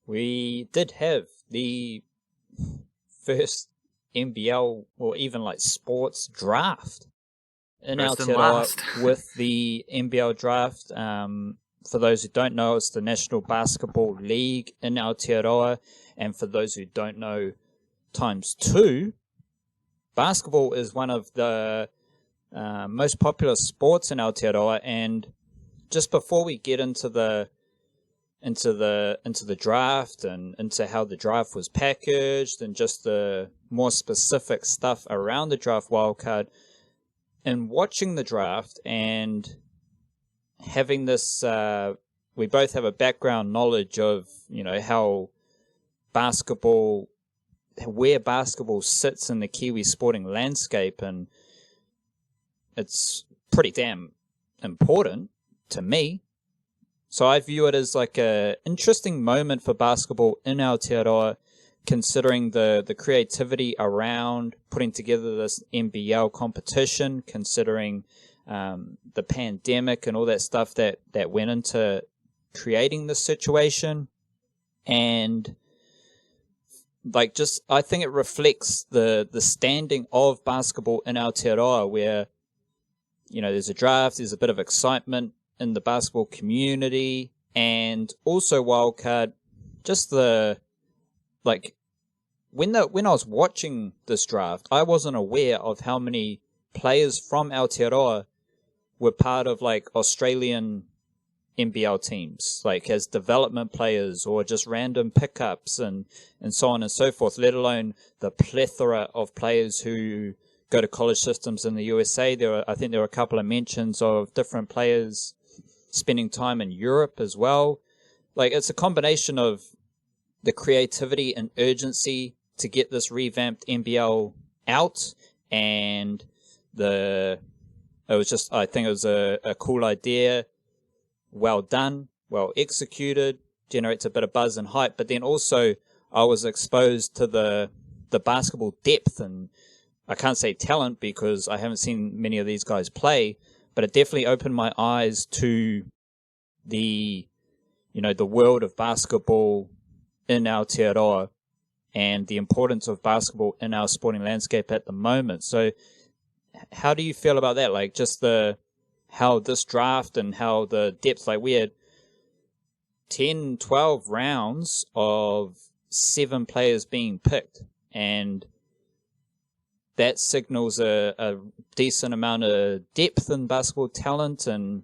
we did have the first NBL or even like sports draft in Aotearoa with the NBL Draft. For those who don't know, it's the National Basketball League in Aotearoa. And for those who don't know, times two, basketball is one of the most popular sports in Aotearoa. And just before we get into the draft and into how the draft was packaged and just the more specific stuff around the draft wildcard, and watching the draft and having this, we both have a background knowledge of, how where basketball sits in the Kiwi sporting landscape, and it's pretty damn important to me. So I view it as like a interesting moment for basketball in Aotearoa, considering the creativity around putting together this NBL competition, considering the pandemic and all that stuff that went into creating this situation. And like, just, I think it reflects the standing of basketball in Aotearoa, where, there's a draft, there's a bit of excitement in the basketball community, and also wildcard, just when I was watching this draft, I wasn't aware of how many players from Aotearoa were part of like Australian NBL teams, like as development players or just random pickups and so on and so forth, let alone the plethora of players who go to college systems in the USA. I think there were a couple of mentions of different players spending time in Europe as well. Like, it's a combination of the creativity and urgency to get this revamped NBL out, and I think it was a cool idea, well done, well executed, generates a bit of buzz and hype. But then also I was exposed to the basketball depth, and I can't say talent because I haven't seen many of these guys play, but it definitely opened my eyes to the world of basketball in Aotearoa and the importance of basketball in our sporting landscape at the moment. So how do you feel about that? Like, just how this draft and how the depth, like we had 10, 12 rounds of 7 players being picked, and that signals a decent amount of depth in basketball talent. And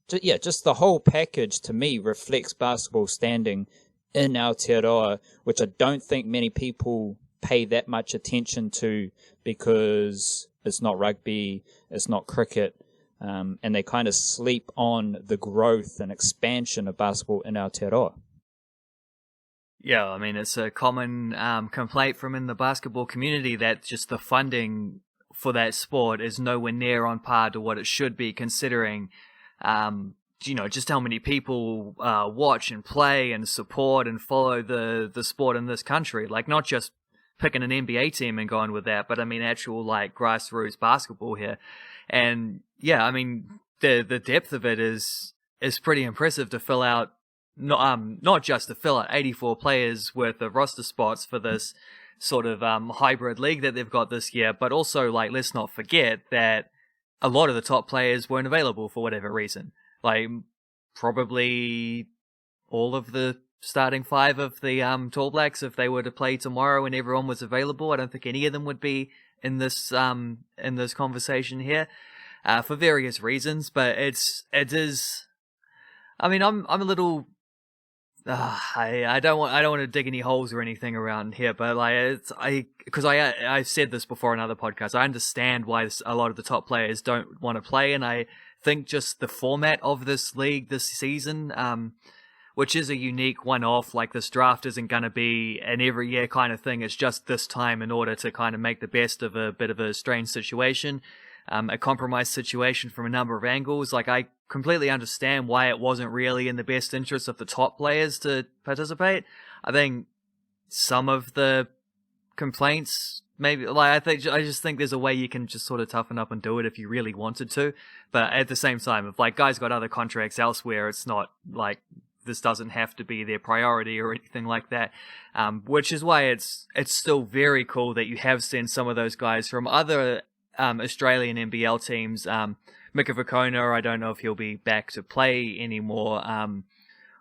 just the whole package to me reflects basketball standing in Aotearoa, which I don't think many people pay that much attention to because it's not rugby, it's not cricket, and they kind of sleep on the growth and expansion of basketball in Aotearoa. Yeah, I mean, it's a common complaint from in the basketball community that just the funding for that sport is nowhere near on par to what it should be, considering, just how many people watch and play and support and follow the sport in this country. Like, not just picking an NBA team and going with that, but I mean, actual, like, grassroots basketball here. And yeah, I mean, the depth of it is pretty impressive to fill out. Not just to fill out 84 players worth of roster spots for this sort of hybrid league that they've got this year, but also, like, let's not forget that a lot of the top players weren't available for whatever reason. Like, probably all of the starting 5 of the Tall Blacks, if they were to play tomorrow and everyone was available, I don't think any of them would be in this conversation here for various reasons. But it is. I mean, I'm a little. I don't want to dig any holes or anything around here, but like because I've said this before in other podcasts. I understand why a lot of the top players don't want to play, and I think just the format of this league this season, which is a unique one-off. Like, this draft isn't going to be an every year kind of thing. It's just this time in order to kind of make the best of a bit of a strange situation. A compromised situation from a number of angles. Like, I completely understand why it wasn't really in the best interest of the top players to participate. I think some of the complaints, maybe, like, I just think there's a way you can just sort of toughen up and do it if you really wanted to. But at the same time, if, like, guys got other contracts elsewhere, it's not like this doesn't have to be their priority or anything like that. Which is why it's still very cool that you have seen some of those guys from other Australian NBL teams. Mika Vakona, I don't know if he'll be back to play anymore.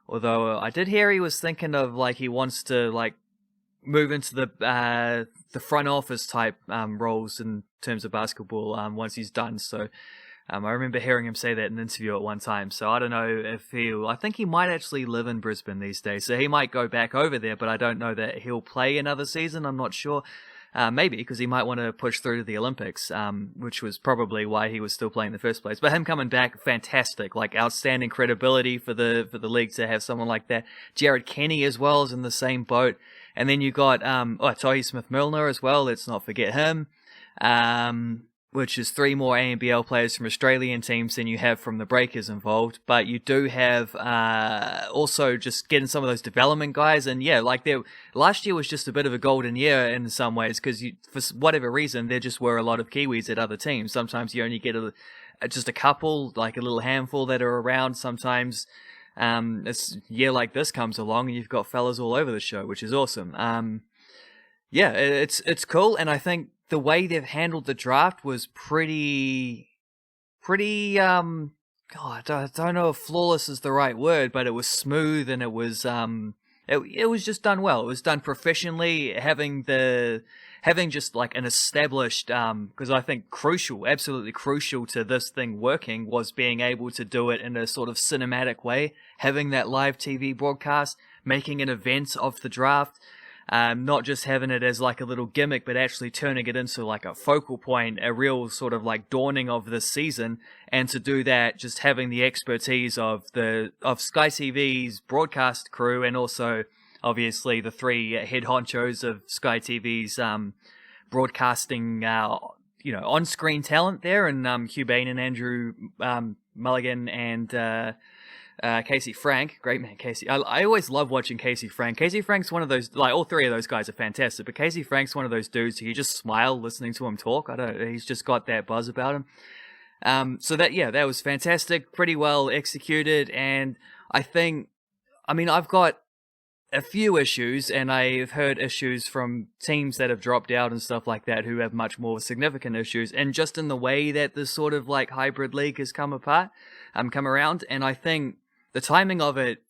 Although I did hear he was thinking of like he wants to like move into the front office type roles in terms of basketball once he's done. So I remember hearing him say that in an interview at one time. So I don't know if I think he might actually live in Brisbane these days. So he might go back over there, but I don't know that he'll play another season. I'm not sure. Maybe because he might want to push through to the Olympics, which was probably why he was still playing in the first place. But him coming back, fantastic, like outstanding credibility for the league to have someone like that. Jared Kenny as well is in the same boat. And then you got Tohi Smith-Milner as well. Let's not forget him. Which is 3 more ANBL players from Australian teams than you have from the Breakers involved. But you do have also just getting some of those development guys. And yeah, like last year was just a bit of a golden year in some ways because for whatever reason, there just were a lot of Kiwis at other teams. Sometimes you only get just a couple, like a little handful that are around. Sometimes it's a year like this comes along and you've got fellas all over the show, which is awesome. Yeah, it's cool. And I think the way they've handled the draft was pretty, God, I don't know if flawless is the right word, but it was smooth and it was just done well. It was done proficiently, having just like an established, because I think absolutely crucial to this thing working was being able to do it in a sort of cinematic way, having that live TV broadcast, making an event of the draft. Not just having it as like a little gimmick, but actually turning it into like a focal point, a real sort of like dawning of this season. And to do that, just having the expertise of Sky TV's broadcast crew and also obviously the 3 head honchos of Sky TV's broadcasting, on-screen talent there, and Hugh Bain and Andrew Mulligan and Casey Frank, great man, Casey. I always love watching Casey Frank. Casey Frank's one of those, like, all 3 of those guys are fantastic, but Casey Frank's one of those dudes who you just smile listening to him talk. He's just got that buzz about him. So that was fantastic, pretty well executed, and I've got a few issues, and I've heard issues from teams that have dropped out and stuff like that who have much more significant issues, and just in the way that this sort of like hybrid league has come around, and I think the timing of it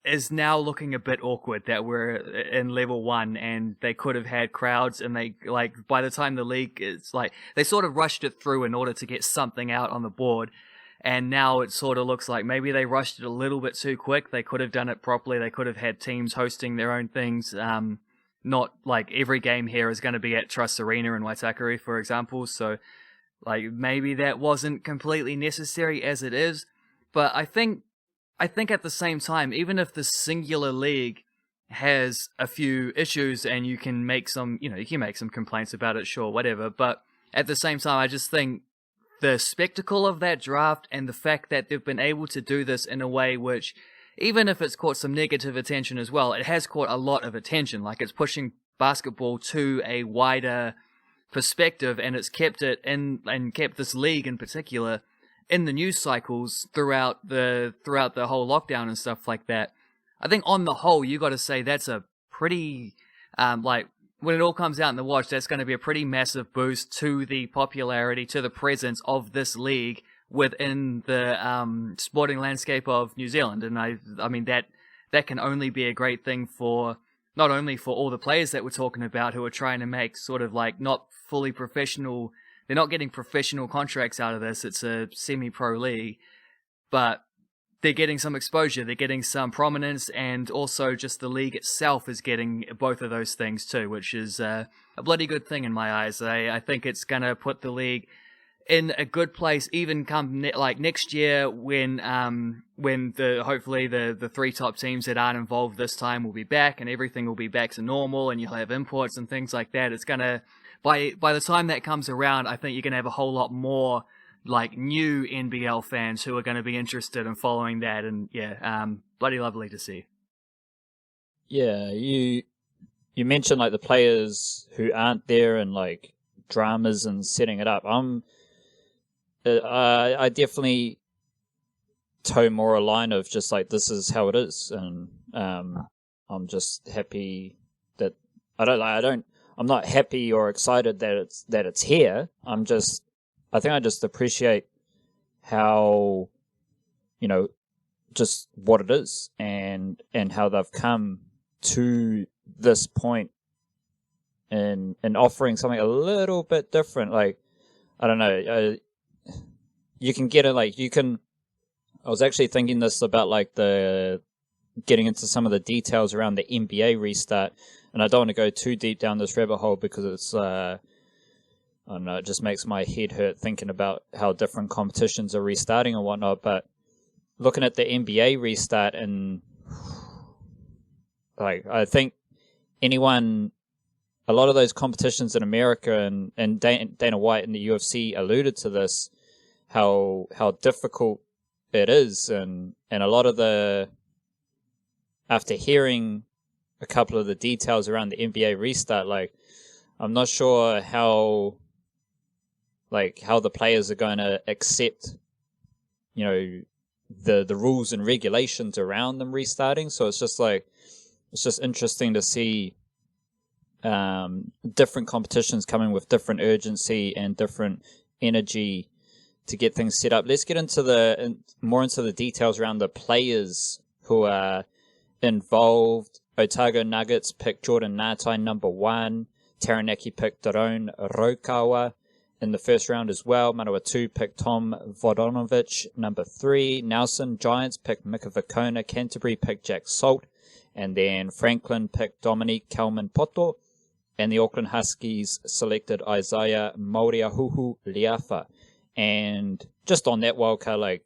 is now looking a bit awkward that we're in level 1 and they could have had crowds, and they, like, by the time the league is like, they sort of rushed it through in order to get something out on the board. And now it sort of looks like maybe they rushed it a little bit too quick. They could have done it properly. They could have had teams hosting their own things. Not like every game here is going to be at Trust Arena in Waitakere, for example. So like maybe that wasn't completely necessary as it is. But I think at the same time, even if the singular league has a few issues and you can make some complaints about it, sure, whatever. But at the same time, I just think the spectacle of that draft and the fact that they've been able to do this in a way which, even if it's caught some negative attention as well, it has caught a lot of attention. Like, it's pushing basketball to a wider perspective, and it's kept it in, and kept this league in particular in the news cycles throughout the whole lockdown and stuff like that. I think on the whole, you got to say that's a pretty, when it all comes out in the wash, that's going to be a pretty massive boost to the popularity, to the presence of this league within the sporting landscape of New Zealand. And I mean that can only be a great thing for, not only for all the players that we're talking about who are trying to make sort of like not fully professional, they're not getting professional contracts out of this, it's a semi-pro league, but they're getting some exposure, they're getting some prominence, and also just the league itself is getting both of those things too, which is a bloody good thing in my eyes. I think it's going to put the league in a good place, even come next year when hopefully the 3 top teams that aren't involved this time will be back and everything will be back to normal and you'll have imports and things like that. It's going to, by the time that comes around, I think you're going to have a whole lot more like new NBL fans who are going to be interested in following that, and bloody lovely to see. Yeah, you mentioned like the players who aren't there and like dramas and setting it up. I definitely toe more a line of just like, this is how it is. And I'm just happy that I'm not happy or excited that it's here. I think I just appreciate how, just what it is and how they've come to this point in offering something a little bit different. Like, I don't know, you can get it, like, I was actually thinking this about like getting into some of the details around the NBA restart, and I don't want to go too deep down this rabbit hole because it's, I don't know, it just makes my head hurt thinking about how different competitions are restarting and whatnot, but looking at the NBA restart, and like, I think a lot of those competitions in America, and Dana White and the UFC alluded to this, how difficult it is, and a lot of after hearing a couple of the details around the NBA restart, like, I'm not sure how the players are going to accept, the rules and regulations around them restarting. So it's just interesting to see different competitions coming with different urgency and different energy to get things set up. Let's get into more into the details around the players who are involved. Otago Nuggets picked Jordan Ngatai number 1. Taranaki picked Daron Rokawa in the first round as well. Manawatu picked Tom Vodonovich number 3. Nelson Giants picked Mika Vakona. Canterbury picked Jack Salt. And then Franklin picked Dominique Kalman-Poto. And the Auckland Huskies selected Isaiah Mauriahuhu Liafa. And just on that wildcard, like,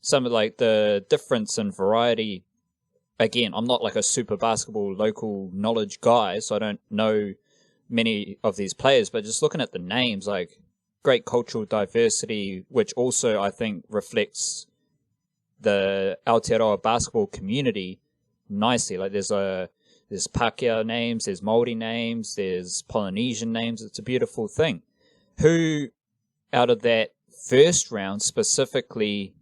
some of like the difference and variety. Again, I'm not like a super basketball local knowledge guy, so I don't know many of these players, but just looking at the names, like, great cultural diversity, which also I think reflects the Aotearoa basketball community nicely. Like, there's Pākehā names, there's Māori names, there's Polynesian names. It's a beautiful thing. Who out of that first round specifically,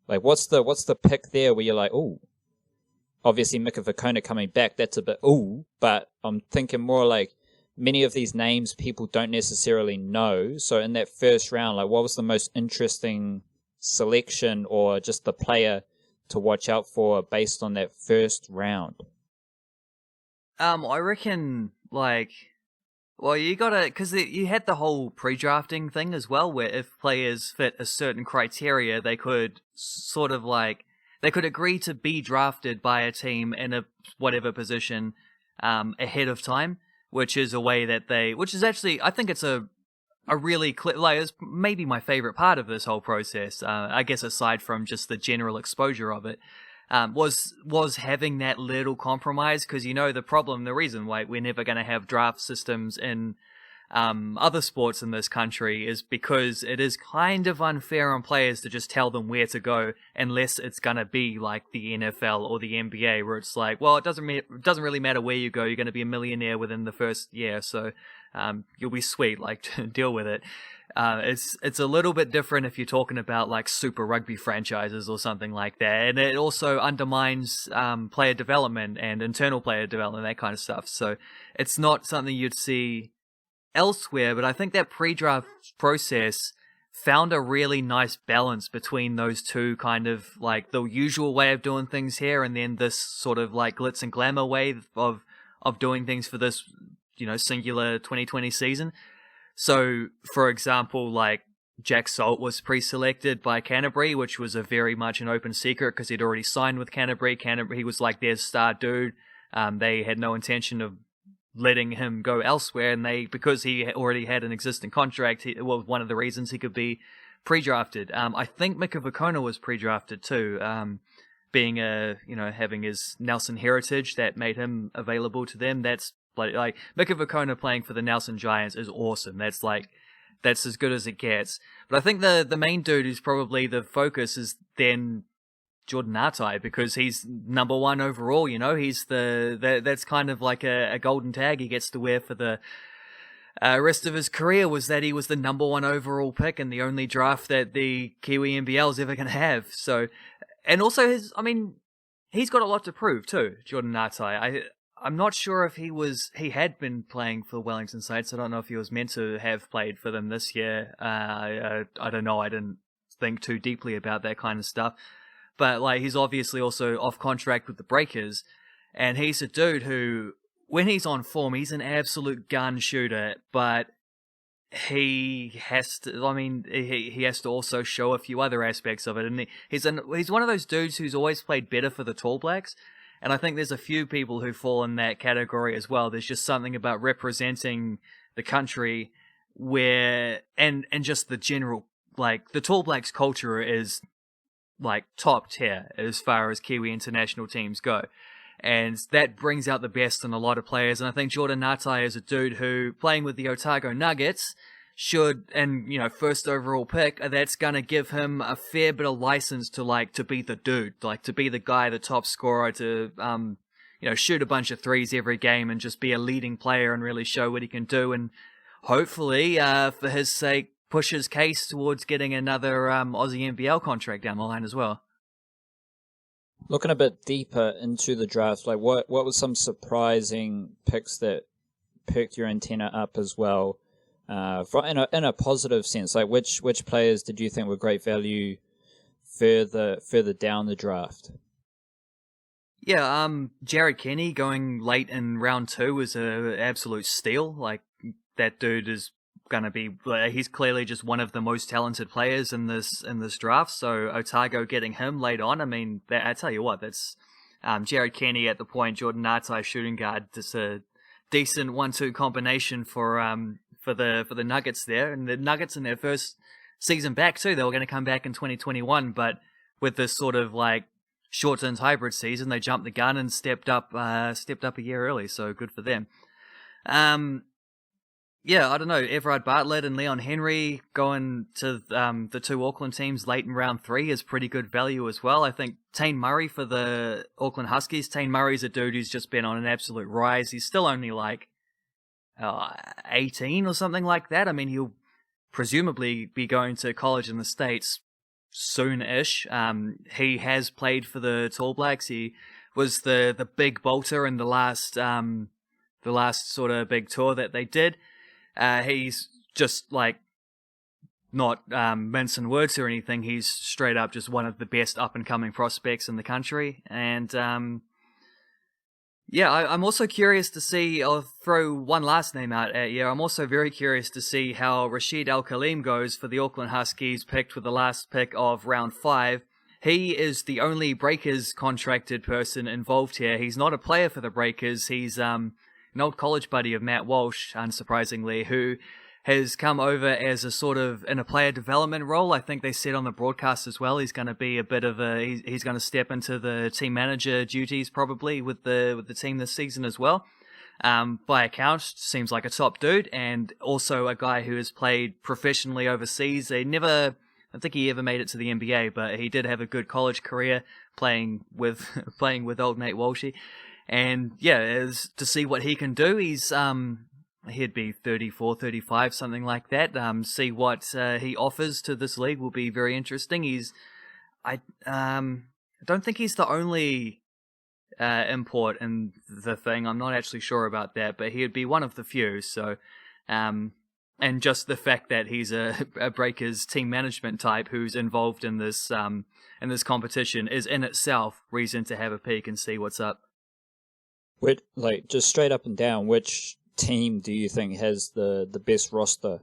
like, what's the pick there where you're like, ooh, obviously Mika Vakona coming back, that's a bit ooh, but I'm thinking more like many of these names people don't necessarily know. So in that first round, like, what was the most interesting selection or just the player to watch out for based on that first round? I reckon, like, well, you gotta, because you had the whole pre-drafting thing as well, where if players fit a certain criteria, they could sort of like, they could agree to be drafted by a team in a whatever position ahead of time, which is a way that which is actually, I think it's a really clear, like, it's maybe my favorite part of this whole process, I guess aside from just the general exposure of it, was having that little compromise, because the reason why we're never going to have draft systems in other sports in this country is because it is kind of unfair on players to just tell them where to go, unless it's going to be like the NFL or the NBA, where it's like, well, it doesn't really matter where you go, you're going to be a millionaire within the first year, so you'll be sweet, like, deal with it. It's a little bit different if you're talking about like Super Rugby franchises or something like that, and it also undermines player development and internal player development, that kind of stuff. So it's not something you'd see elsewhere, but I think that pre-draft process found a really nice balance between those two, kind of like the usual way of doing things here, and then this sort of like glitz and glamour way of doing things for this, singular 2020 season. So, for example, like, Jack Salt was pre-selected by Canterbury, which was a very much an open secret because he'd already signed with Canterbury. He was like their star dude. They had no intention of letting him go elsewhere, and because he already had an existing contract, one of the reasons he could be pre-drafted. I think Mika Vakona was pre-drafted too, being having his Nelson heritage that made him available to them. That's like Mika Vakona playing for the Nelson Giants is awesome. That's as good as it gets. But I think the main dude who's probably the focus is then Jordan Ngatai, because he's number 1 overall. He's that's kind of like a golden tag he gets to wear for the rest of his career was that he was the number 1 overall pick in the only draft that the Kiwi NBL is ever going to have. So, and also he's got a lot to prove too, Jordan Ngatai. I'm not sure if he had been playing for Wellington Saints. I don't know if he was meant to have played for them this year. I don't know. I didn't think too deeply about that kind of stuff. But like, he's obviously also off contract with the Breakers, and he's a dude who, when he's on form, he's an absolute gun shooter, but he has to, he has to also show a few other aspects of it. And he's one of those dudes who's always played better for the Tall Blacks. And I think there's a few people who fall in that category as well. There's just something about representing the country where, and just the general, like, the Tall Blacks culture is like top tier as far as Kiwi international teams go. And that brings out the best in a lot of players. And I think Jordan Ngatai is a dude who, playing with the Otago Nuggets, first overall pick, that's going to give him a fair bit of license to be the dude, to be the guy, the top scorer, to, shoot a bunch of threes every game and just be a leading player and really show what he can do. And hopefully, for his sake, push his case towards getting another Aussie NBL contract down the line as well. Looking a bit deeper into the draft, like what was some surprising picks that perked your antenna up as well, in a positive sense? Like which players did you think were great value further down the draft? Yeah, Jared Kenny going late in round 2 was an absolute steal. Like, that dude is gonna be, he's clearly just one of the most talented players in this draft. So Otago getting him late on, I tell you what, that's Jared Kenny at the point, Jordan Ngatai shooting guard. Just a decent 1-2 combination for the Nuggets there. And the Nuggets in their first season back too, they were going to come back in 2021, but with this sort of like shortened hybrid season, they jumped the gun and stepped up a year early. So good for them. Yeah, I don't know. Everard Bartlett and Leon Henry going to the 2 Auckland teams late in round 3 is pretty good value as well. I think Tane Murray for the Auckland Huskies. Tane Murray's a dude who's just been on an absolute rise. He's still only like 18 or something like that. He'll presumably be going to college in the States soon-ish. He has played for the Tall Blacks. He was the big bolter in the last sort of big tour that they did. He's just like not mincing words or anything. He's straight up just one of the best up and coming prospects in the country. And I'm also curious to see. I'll throw one last name out at you. I'm also very curious to see how Rashid Al Khalim goes for the Auckland Huskies, picked with the last pick of round 5. He is the only Breakers contracted person involved here. He's not a player for the Breakers. He's an old college buddy of Matt Walsh, unsurprisingly, who has come over as a sort of in a player development role. I think they said on the broadcast as well, he's going to be a bit of he's going to step into the team manager duties probably with the team this season as well. By account, seems like a top dude, and also a guy who has played professionally overseas. I don't think he ever made it to the NBA, but he did have a good college career playing with old Nate Walshy. And yeah, as to see what he can do. He'd be 34, 35, something like that. See what he offers to this league will be very interesting. I don't think he's the only import in the thing. I'm not actually sure about that, but he'd be one of the few. So, and just the fact that he's a Breakers team management type who's involved in this competition is in itself reason to have a peek and see what's up. Just straight up and down, which team do you think has the best roster?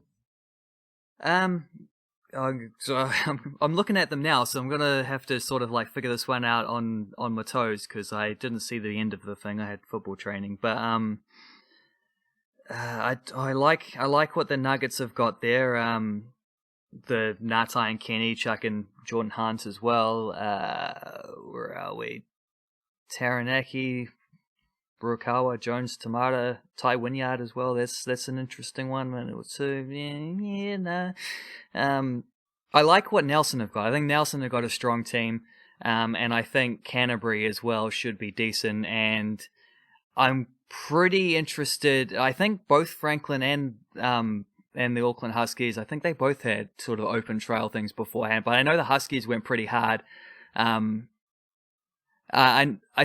I'm looking at them now, so I'm gonna have to sort of like figure this one out on my toes because I didn't see the end of the thing. I had football training, but I like what the Nuggets have got there. The Ngatai and Kenny, Chuck and Jordan Hunt as well. Where are we? Taranaki, Furukawa, Jones, Tamata, Ty Wynyard as well. That's an interesting one. 1 or 2. I like what Nelson have got. I think Nelson have got a strong team, and I think Canterbury as well should be decent. And I'm pretty interested. I think both Franklin and and the Auckland Huskies, I think they both had sort of open trail things beforehand, but I know the Huskies went pretty hard. I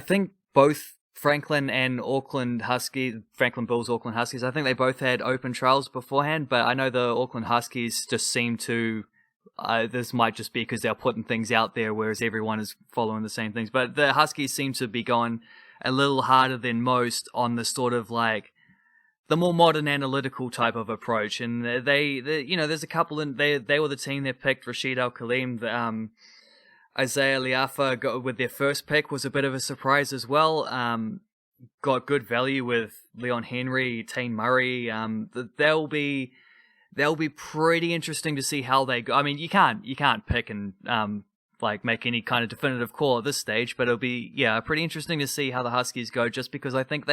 think both Franklin and Franklin Bulls, Auckland Huskies, I think they both had open trails beforehand, but I know the Auckland Huskies just seem to, this might just be because they're putting things out there, whereas everyone is following the same things, but the Huskies seem to be going a little harder than most on the sort of like, the more modern analytical type of approach, and they there's a couple, and they were the team that picked Rashid Al-Khalim. Isaiah Liafa with their first pick was a bit of a surprise as well. Got good value with Leon Henry, Tane Murray. They'll be pretty interesting to see how they go. I mean, you can't pick and like make any kind of definitive call at this stage, but it'll be pretty interesting to see how the Huskies go. Just because I think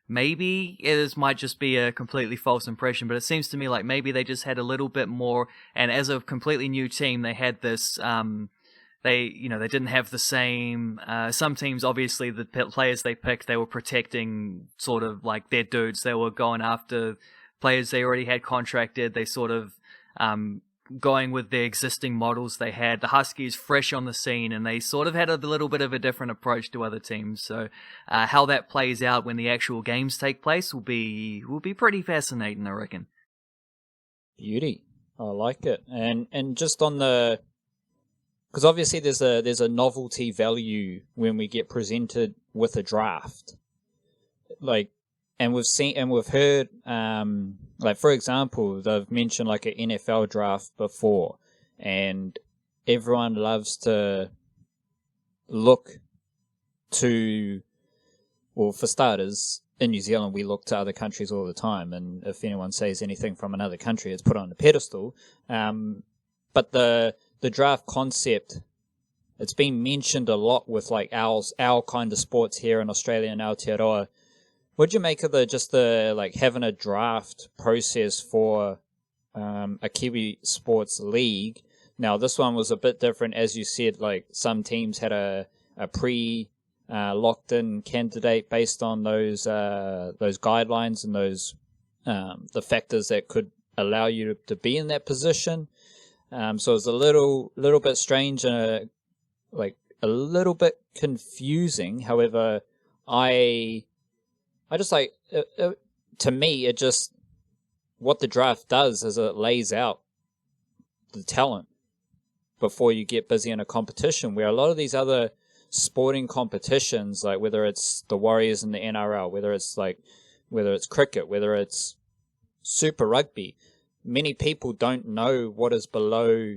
maybe it might just be a completely false impression, but it seems to me like maybe they just had a little bit more, and as a completely new team, they had this, they didn't have the same, some teams, obviously, the players they picked, they were protecting sort of like their dudes. They were going after players they already had contracted. They sort of, going with the existing models they had. The Huskies fresh on the scene, and they sort of had a little bit of a different approach to other teams. So how that plays out when the actual games take place will be pretty fascinating, I reckon. Beauty. I like it. And just on the, because obviously there's a novelty value when we get presented with a draft. Like, and we've heard, like, for example, they've mentioned like an NFL draft before, and everyone loves to look to, well, for starters, in New Zealand, we look to other countries all the time, and if anyone says anything from another country, it's put on a pedestal. But the draft concept, it's been mentioned a lot with like our kind of sports here in Australia and Aotearoa. What'd you make of the like having a draft process for a Kiwi sports league? Now this one was a bit different, as you said. Like some teams had a pre locked in candidate based on those guidelines and those the factors that could allow you to be in that position. So it was a little bit strange and like a little bit confusing. However, I just like, to me, it just, what the draft does is it lays out the talent before you get busy in a competition, where a lot of these other sporting competitions, like whether it's the Warriors in the NRL, whether it's cricket, whether it's Super Rugby, many people don't know what is below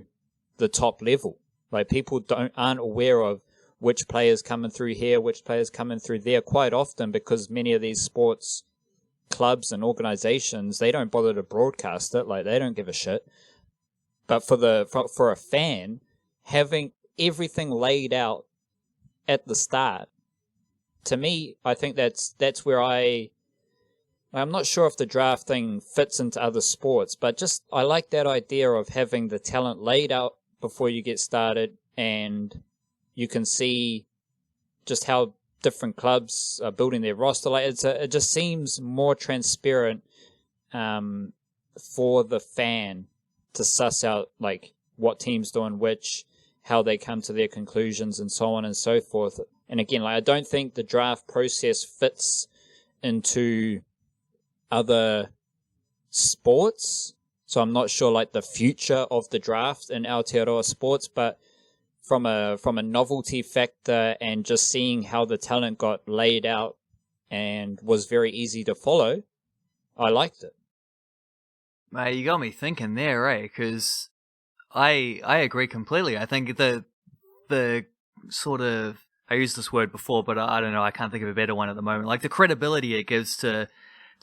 the top level. Like people aren't aware of which players coming through here, which players coming through there, quite often because many of these sports clubs and organizations, they don't bother to broadcast it. Like they don't give a shit. But for a fan, having everything laid out at the start, to me, I think that's where I'm not sure if the draft thing fits into other sports, but just I like that idea of having the talent laid out before you get started, and you can see just how different clubs are building their roster. Like it just seems more transparent for the fan to suss out like what teams doing which, how they come to their conclusions, and so on and so forth. And again, like I don't think the draft process fits into other sports, so I'm not sure like the future of the draft in Aotearoa sports, but from a novelty factor and just seeing how the talent got laid out and was very easy to follow, I liked it. Mate, you got me thinking there, eh? Because I agree completely. I think the sort of, I used this word before, but I don't know, I can't think of a better one at the moment. Like the credibility it gives to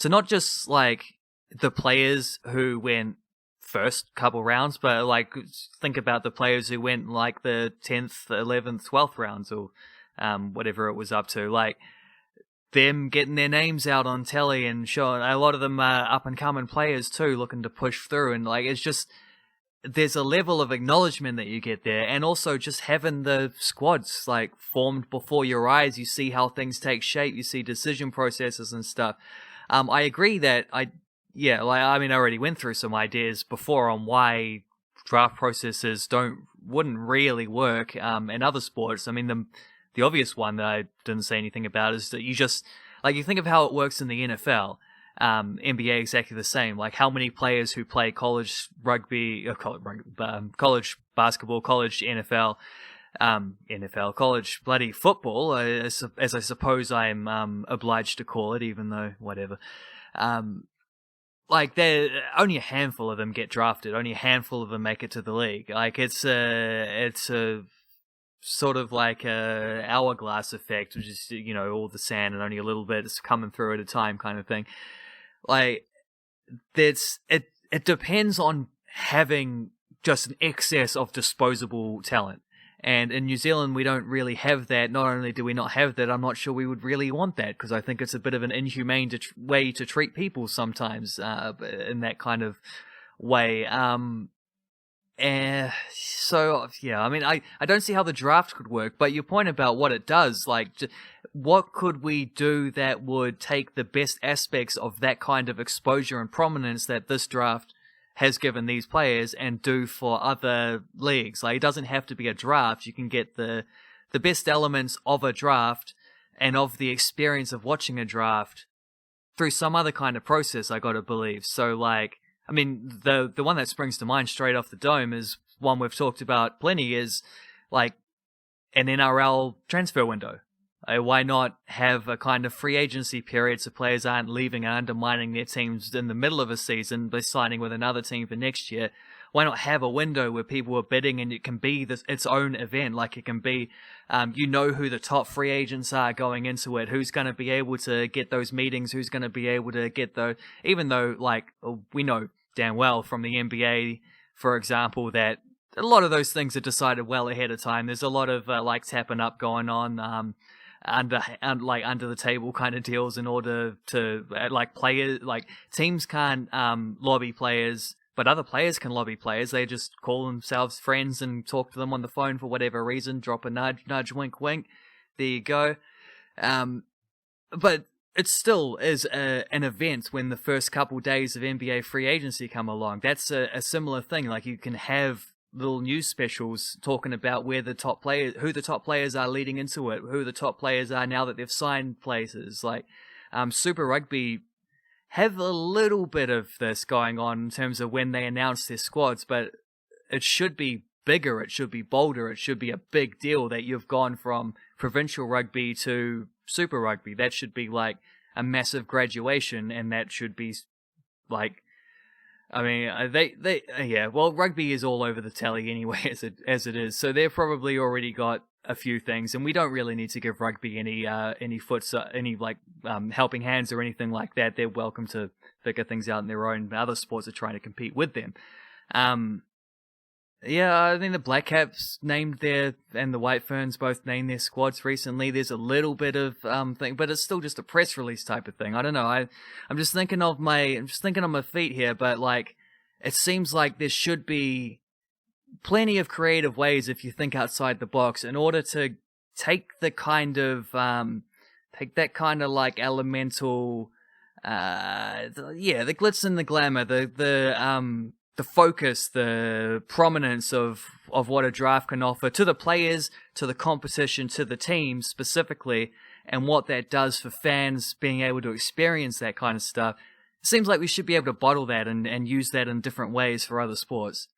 not just like the players who went first couple rounds, but like think about the players who went like the 10th, 11th, 12th rounds, or whatever it was up to. Like them getting their names out on telly and showing, a lot of them are up and coming players too, looking to push through, and like it's just, there's a level of acknowledgement that you get there, and also just having the squads like formed before your eyes. You see how things take shape, you see decision processes and stuff. I agree that yeah, like I mean, I already went through some ideas before on why draft processes wouldn't really work in other sports. I mean, the obvious one that I didn't say anything about is that you just like you think of how it works in the NFL. NBA exactly the same. Like how many players who play college rugby, college basketball, college NFL, college bloody football, as I suppose I'm obliged to call it, even though whatever. Like there, only a handful of them get drafted. Only a handful of them make it to the league. Like it's a sort of like a hourglass effect, which is all the sand and only a little bit is coming through at a time, kind of thing. Like it depends on having just an excess of disposable talent. And in New Zealand, we don't really have that. Not only do we not have that, I'm not sure we would really want that, because I think it's a bit of an inhumane way to treat people sometimes in that kind of way. So, yeah, I mean, I don't see how the draft could work, but your point about what it does, like, what could we do that would take the best aspects of that kind of exposure and prominence that this draft has given these players and do for other leagues? Like, it doesn't have to be a draft. You can get the best elements of a draft and of the experience of watching a draft through some other kind of process, I gotta believe. So, like, I mean, the one that springs to mind straight off the dome is one we've talked about plenty, is like an NRL transfer window. Why not have a kind of free agency period so players aren't leaving and undermining their teams in the middle of a season by signing with another team for next year? Why not have a window where people are bidding and it can be its own event? Like it can be, who the top free agents are going into it, who's going to be able to get those meetings, who's going to be able to get those, even though like we know damn well from the NBA, for example, that a lot of those things are decided well ahead of time. There's a lot of tapping up going on, under the table kind of deals in order to players, like teams can't lobby players, but other players can lobby players. They just call themselves friends and talk to them on the phone for whatever reason, drop a nudge, wink, wink. There you go. But it still is an event when the first couple days of NBA free agency come along. That's a similar thing. Like you can have little news specials talking about who the top players are leading into it, who the top players are now that they've signed places. Like Super Rugby have a little bit of this going on in terms of when they announce their squads, but it should be bigger, it should be bolder, it should be a big deal that you've gone from provincial rugby to Super Rugby. That should be like a massive graduation, and that should be like, I mean, well, rugby is all over the telly anyway, as it is. So they've probably already got a few things, and we don't really need to give rugby any helping hands or anything like that. They're welcome to figure things out in their own. Other sports are trying to compete with them. I think the Black Caps named and the White Ferns both named their squads recently. There's a little bit of thing, but it's still just a press release type of thing. I don't know. I'm just thinking on my feet here, but like it seems like there should be plenty of creative ways if you think outside the box in order to take the kind of that kind of like elemental the glitz and the glamour, the focus, the prominence of what a draft can offer to the players, to the competition, to the team specifically, and what that does for fans being able to experience that kind of stuff. It seems like we should be able to bottle that and use that in different ways for other sports.